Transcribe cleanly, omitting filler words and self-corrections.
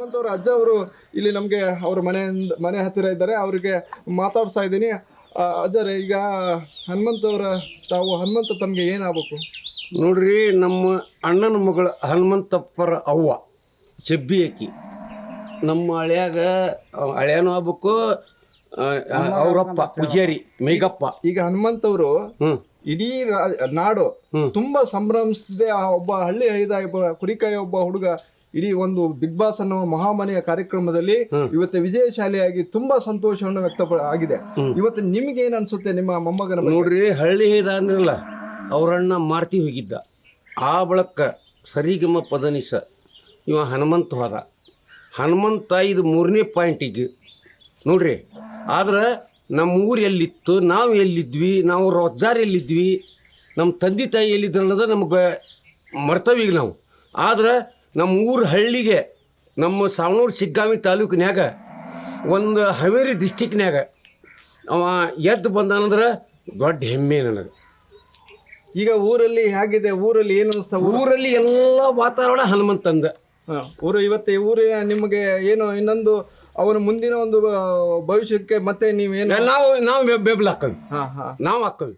ಹನುಮಂತ ಅವರ ಅಜ್ಜ ಅವರು ಇಲ್ಲಿ ನಮಗೆ ಅವ್ರ ಮನೆ ಹತ್ತಿರ ಇದ್ದಾರೆ. ಅವರಿಗೆ ಮಾತಾಡ್ತಾ ಇದ್ದೀನಿ. ಅಜ್ಜರೇ, ಈಗ ಹನುಮಂತ ತಮಗೆ ಏನಾಗಬೇಕು? ನೋಡ್ರಿ, ನಮ್ಮ ಅಣ್ಣನ ಮಗಳು ಹನುಮಂತಪ್ಪರ ಅವ್ವ ಚೆಬ್ಬಿ ಆಕಿ ನಮ್ಮ ಹಳೆಯನೂ ಆಗ್ಬೇಕು, ಅವರಪ್ಪ ಪೂಜಾರಿ ಮೇಘಪ್ಪ. ಈಗ ಹನುಮಂತವರು ಇಡೀ ನಾಡು ತುಂಬಾ ಸಂಭ್ರಮಿಸಿದೆ. ಒಬ್ಬ ಹಳ್ಳಿ ಐದ ಕುರಿಕಾಯ ಒಬ್ಬ ಹುಡುಗ ಇಡೀ ಒಂದು ಬಿಗ್ ಬಾಸ್ ಅನ್ನೋ ಮಹಾಮನೆಯ ಕಾರ್ಯಕ್ರಮದಲ್ಲಿ ಇವತ್ತು ವಿಜಯಶಾಲಿಯಾಗಿ ತುಂಬಾ ಸಂತೋಷವನ್ನು ಆಗಿದೆ. ಇವತ್ತು ನಿಮ್ಗೆ ಏನ್ ಅನ್ಸುತ್ತೆ ನಿಮ್ಮ ಮೊಮ್ಮಗನ? ನೋಡ್ರಿ, ಹಳ್ಳಿ ಐದ ಅಂದ್ರಲ್ಲ, ಅವರಣ್ಣ ಮಾರ್ತಿ ಹೋಗಿದ್ದ. ಆ ಬಳಕ ಸರಿಗಮ ಪದನಿಸ ಇವ ಹನುಮಂತ ಹೋದ. ಹನುಮಂತ ಇದು 3ನೇ ಪಾಯಿಂಟಿಗೆ ನೋಡ್ರಿ. ಆದ್ರೆ ನಮ್ಮ ಊರು ಎಲ್ಲಿತ್ತು, ನಾವು ಎಲ್ಲಿದ್ವಿ, ನಾವು ರೊಜ್ಜಾರ್ ಎಲ್ಲಿದ್ವಿ, ನಮ್ಮ ತಂದೆ ತಾಯಿ ಎಲ್ಲಿದ್ರು ಅನ್ನೋದು ನಮಗೆ ಮರ್ತವೀಗ ನಾವು. ಆದ್ರೆ ನಮ್ಮ ಊರು ಹಳ್ಳಿಗೆ, ನಮ್ಮ ಸಾವಣೂರು ಶಿಗ್ಗಾವಿ ತಾಲೂಕಿನ್ಯಾಗ, ಒಂದು ಹಾವೇರಿ ಡಿಸ್ಟಿಕ್ನ್ಯಾಗ ಅವ ಎದ್ದು ಬಂದಾನಂದ್ರೆ ದೊಡ್ಡ ಹೆಮ್ಮೆ ನನಗೆ. ಈಗ ಊರಲ್ಲಿ ಹೇಗಿದೆ? ಊರಲ್ಲಿ ಏನು ಅನಿಸ್ತಾ? ಊರಲ್ಲಿ ಎಲ್ಲ ವಾತಾವರಣ ಹನುಮಂತಂದ ಊರಿನ ನಿಮಗೆ ಏನು ಇನ್ನೊಂದು ಅವನ ಮುಂದಿನ ಒಂದು ಭವಿಷ್ಯಕ್ಕೆ ಮತ್ತೆ ನೀವೇನು ನಾವು ಬೆಂಬಲ ಹಾಕವಿ, ನಾವು ಹಾಕವಿ.